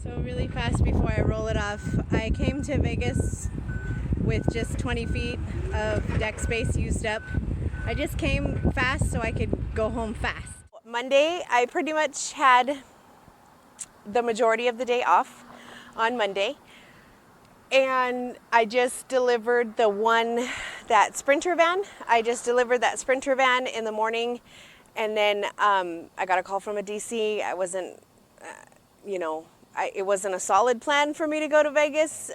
So really fast before I roll it off, I came to Vegas with just 20 feet of deck space used up. I just came fast so I could go home fast. Monday, I pretty much had the majority of the day off on Monday. And I just delivered that Sprinter van. I just delivered that Sprinter van in the morning. And then I got a call from a DC. I wasn't, it wasn't a solid plan for me to go to Vegas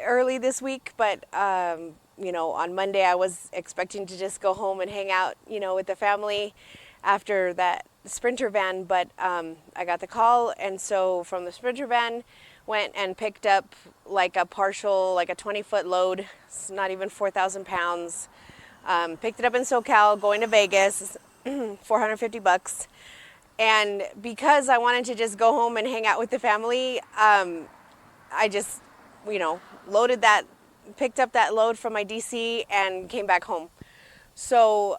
early this week. But, on Monday I was expecting to just go home and hang out, with the family after that Sprinter van. But I got the call. And so from the Sprinter van, went and picked up like a 20-foot load. It's not even 4,000 pounds. Picked it up in SoCal, going to Vegas, $450. And because I wanted to just go home and hang out with the family, I just, picked up that load from my DC and came back home. So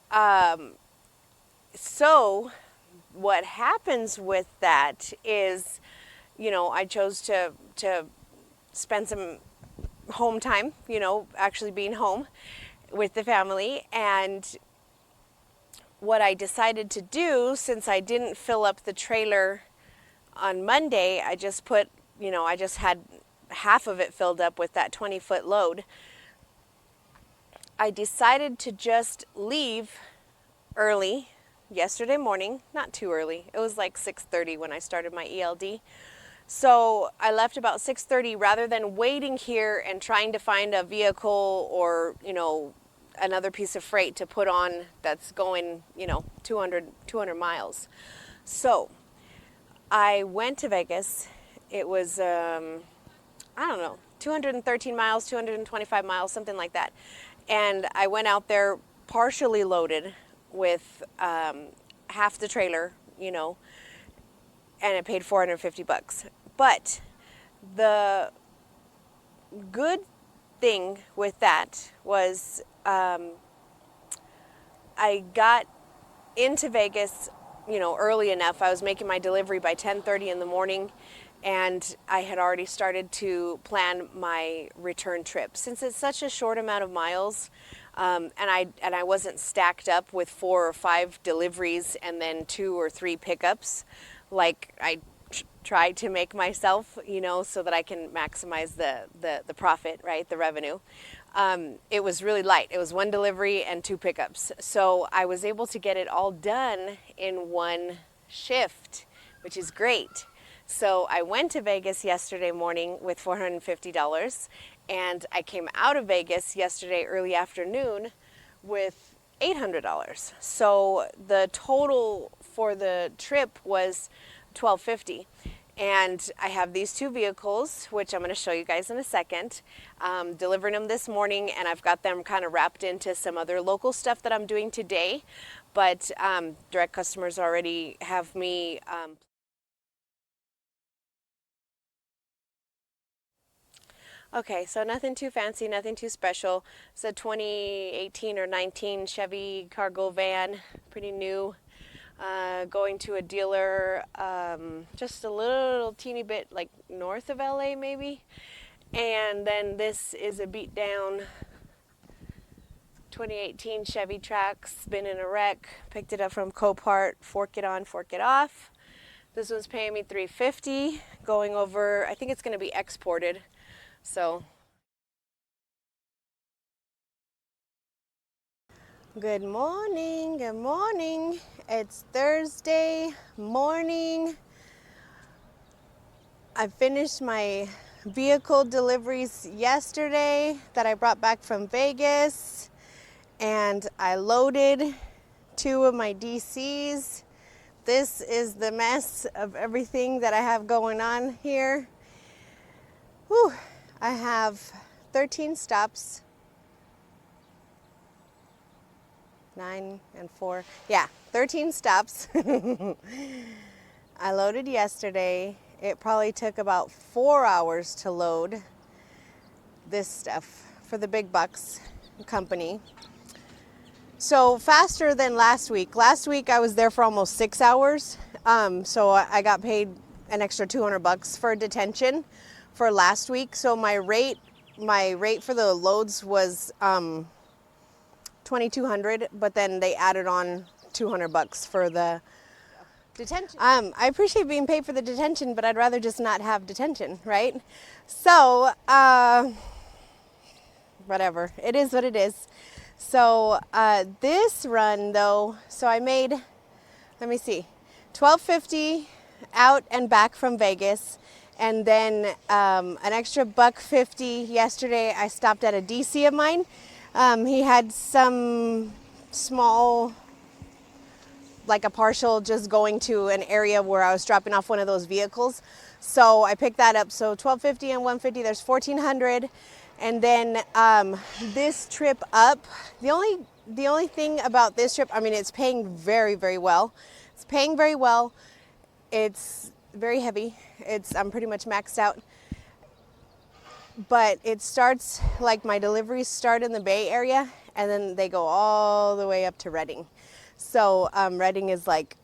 what happens with that is, I chose to spend some home time, actually being home with the family. And what I decided to do, since I didn't fill up the trailer on Monday, I just had half of it filled up with that 20-foot load. I decided to just leave early yesterday morning, not too early. It was like 6:30 when I started my ELD. So I left about 6:30 rather than waiting here and trying to find a vehicle or, another piece of freight to put on that's going, 200 miles. So I went to Vegas. It was, 213 miles, 225 miles, something like that. And I went out there partially loaded with half the trailer, and I paid $450. But the good thing with that was I got into Vegas, early enough. I was making my delivery by 10:30 in the morning, and I had already started to plan my return trip. Since it's such a short amount of miles, and I wasn't stacked up with 4 or 5 deliveries and then 2 or 3 pickups, like I try to make myself, so that I can maximize the profit, right, the revenue. It was really light. It was 1 delivery and 2 pickups. So I was able to get it all done in 1 shift, which is great. So I went to Vegas yesterday morning with $450, and I came out of Vegas yesterday early afternoon with $800. So the total for the trip was $1,250. And I have these 2 vehicles, which I'm going to show you guys in a second, delivering them this morning, and I've got them kind of wrapped into some other local stuff that I'm doing today. But direct customers already have me okay, so nothing too fancy, nothing too special. It's a 2018 or 19 Chevy cargo van, pretty new. Going to a dealer just a little teeny bit like north of LA maybe. And then this is a beat down 2018 Chevy Trax, been in a wreck, picked it up from Copart, fork it on, fork it off. This one's paying me $350, going over, I think it's going to be exported. So good morning, good morning. It's Thursday morning. I finished my vehicle deliveries yesterday that I brought back from Vegas, and I loaded 2 of my DCs. This is the mess of everything that I have going on here. Whew. I have 13 stops. 9 and 4. Yeah, 13 stops. I loaded yesterday. It probably took about 4 hours to load this stuff for the Big Bucks company. So faster than last week. Last week I was there for almost 6 hours. So I got paid an extra $200 for detention for last week. So my rate for the loads was $2,200, but then they added on $200 for the detention. I appreciate being paid for the detention, but I'd rather just not have detention, right? So, whatever. It is what it is. So, this run though, so I made, let me see, $12.50 out and back from Vegas. And then an extra $1.50 yesterday. I stopped at a DC of mine. He had some small, like a partial, just going to an area where I was dropping off one of those vehicles. So I picked that up. So $12.50 and $1.50, there's $1,400. And then this trip up, the only thing about this trip, I mean, it's paying very, very well. It's paying very well. It's very heavy. I'm pretty much maxed out. But it starts, like my deliveries start in the Bay Area and then they go all the way up to Redding. So Redding is like,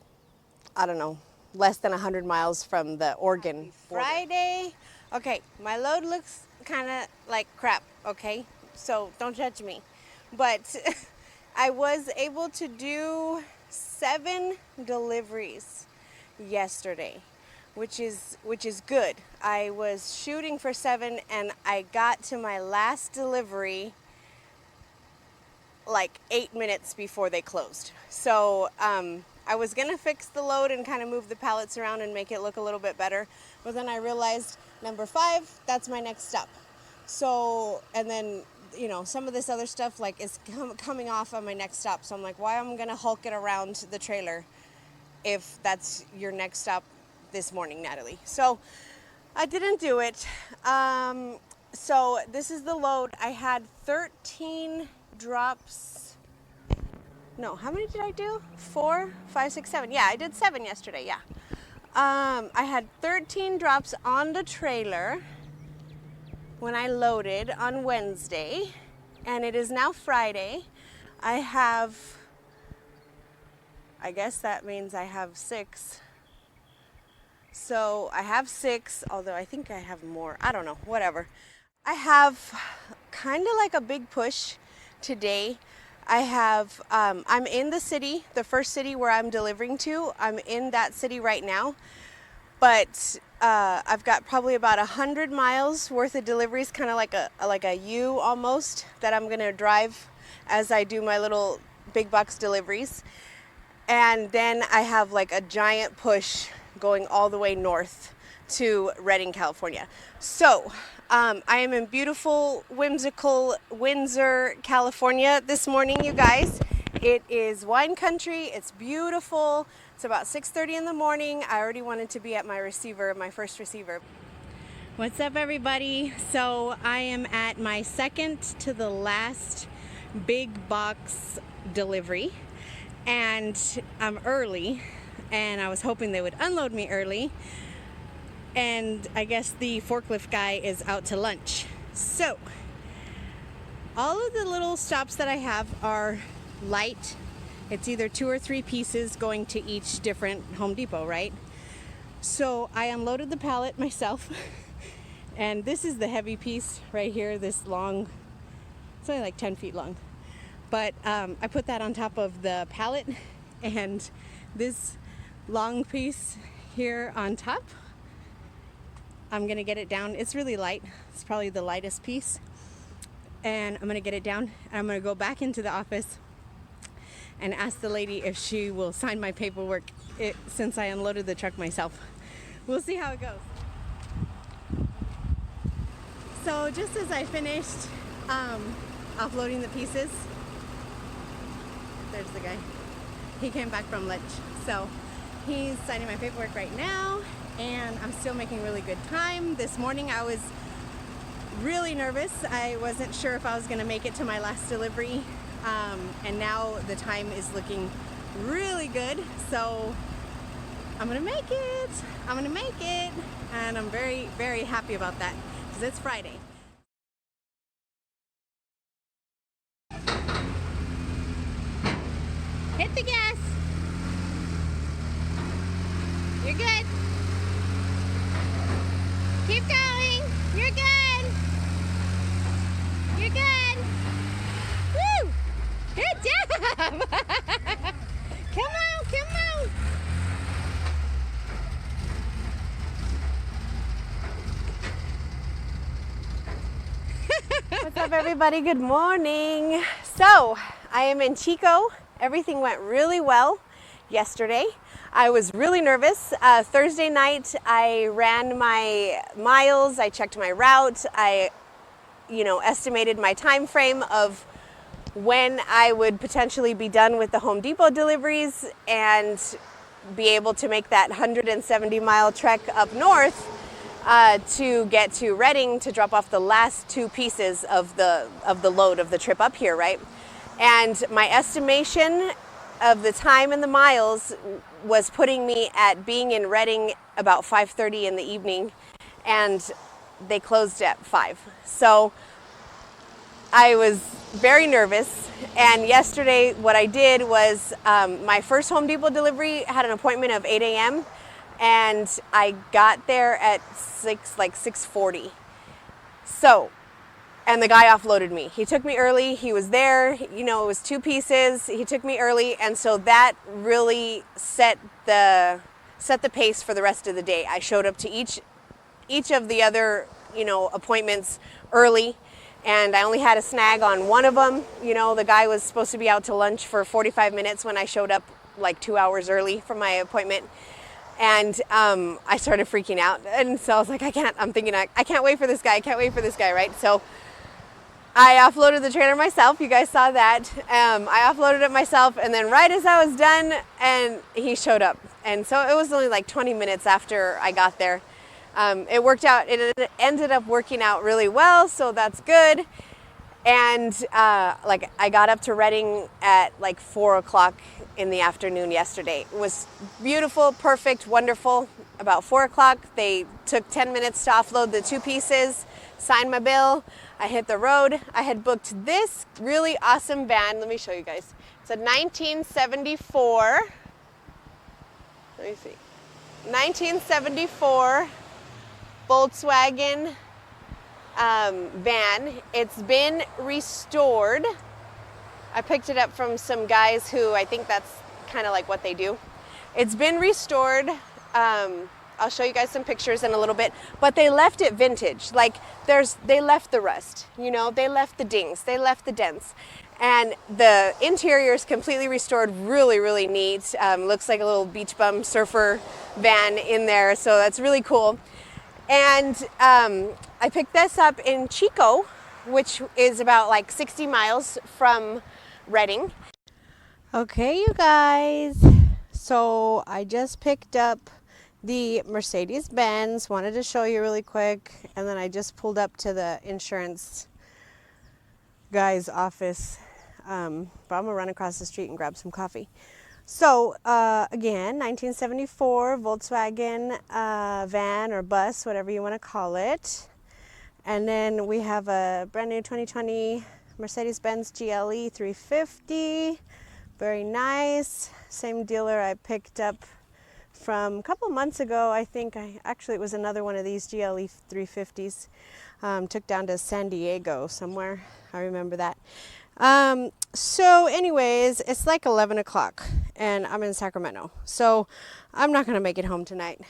I don't know, less than 100 miles from the Oregon border. Friday, okay, my load looks kind of like crap, okay? So don't judge me. But I was able to do 7 deliveries yesterday, which is good. I was shooting for 7 and I got to my last delivery like 8 minutes before they closed. So I was gonna fix the load and kind of move the pallets around and make it look a little bit better, but then I realized number 5, that's my next stop. So, and then, you know, some of this other stuff like is coming off on my next stop. So I'm like, why am I gonna hulk it around the trailer if that's your next stop this morning, Natalie? So I didn't do it. So this is the load. I had 13 drops. No, how many did I do? 4, 5, 6, 7. Yeah, I did 7 yesterday, yeah. I had 13 drops on the trailer when I loaded on Wednesday, and it is now Friday. I guess that means I have 6. So I have 6, although I think I have more. I don't know, whatever. I have kind of like a big push today. I'm in the city, the first city where I'm delivering to. I'm in that city right now, but I've got probably about 100 miles worth of deliveries, kind of like a U almost, that I'm gonna drive as I do my little big box deliveries. And then I have like a giant push going all the way north to Redding, California. So I am in beautiful, whimsical Windsor, California this morning, you guys. It is wine country. It's beautiful. It's about 6:30 in the morning. I already wanted to be at my receiver, my first receiver. What's up, everybody? So I am at my second to the last big box delivery, and I'm early, and I was hoping they would unload me early. And I guess the forklift guy is out to lunch. So all of the little stops that I have are light. It's either 2 or 3 pieces going to each different Home Depot, right? So I unloaded the pallet myself. And this is the heavy piece right here, this long, it's only like 10 feet long. But I put that on top of the pallet, and this long piece here on top, I'm gonna get it down. It's really light. It's probably the lightest piece. And I'm gonna get it down, and I'm gonna go back into the office and ask the lady if she will sign my paperwork since I unloaded the truck myself. We'll see how it goes. So just as I finished offloading the pieces, there's the guy. He came back from lunch. So he's signing my paperwork right now, and I'm still making really good time. This morning I was really nervous. I wasn't sure if I was gonna make it to my last delivery, and now the time is looking really good. So I'm gonna make it. I'm gonna make it, and I'm very, very happy about that because it's Friday. Hit the gas. You're good. Keep going. You're good. You're good. Woo! Good job. Come on, come on. What's up, everybody? Good morning. So, I am in Chico. Everything went really well yesterday. I was really nervous. Thursday night, I ran my miles. I checked my route. I, estimated my time frame of when I would potentially be done with the Home Depot deliveries and be able to make that 170-mile trek up north to get to Redding to drop off the last two pieces of the load of the trip up here, right? And my estimation of the time and the miles was putting me at being in Redding about 5:30 in the evening, and they closed at 5. So I was very nervous, and yesterday what I did was my first Home Depot delivery had an appointment of 8 a.m. and I got there at 6:40. So, and the guy offloaded me. He took me early. He was there. It was two pieces. He took me early, and so that really set the pace for the rest of the day. I showed up to each of the other appointments early, and I only had a snag on one of them. The guy was supposed to be out to lunch for 45 minutes when I showed up like 2 hours early from my appointment. And I started freaking out. And so I was like, I can't wait for this guy. I can't wait for this guy, right? So I offloaded the trailer myself. You guys saw that. I offloaded it myself. And then right as I was done, and he showed up. And so it was only like 20 minutes after I got there. It worked out. It ended up working out really well. So that's good. And I got up to Redding at like 4 o'clock in the afternoon yesterday. It was beautiful, perfect, wonderful. About 4 o'clock, they took 10 minutes to offload the two pieces, signed my bill. I hit the road. I had booked this really awesome van. Let me show you guys. It's a 1974. Let me see. 1974 Volkswagen van. It's been restored. I picked it up from some guys who I think that's kind of like what they do. It's been restored. I'll show you guys some pictures in a little bit, but they left it vintage. They left the rust, they left the dings, they left the dents. And the interior is completely restored, really, really neat. Looks like a little beach bum surfer van in there, so that's really cool. And I picked this up in Chico, which is about like 60 miles from Redding. Okay, you guys. So I just picked up the Mercedes-Benz. Wanted to show you really quick. And then I just pulled up to the insurance guy's office. But I'm going to run across the street and grab some coffee. So, again, 1974 Volkswagen van or bus, whatever you want to call it. And then we have a brand new 2020 Mercedes-Benz GLE 350. Very nice. Same dealer I picked up from a couple months ago. I think actually it was another one of these GLE 350s. Took down to San Diego somewhere. I remember that. So anyways, it's like 11 o'clock and I'm in Sacramento. So I'm not going to make it home tonight.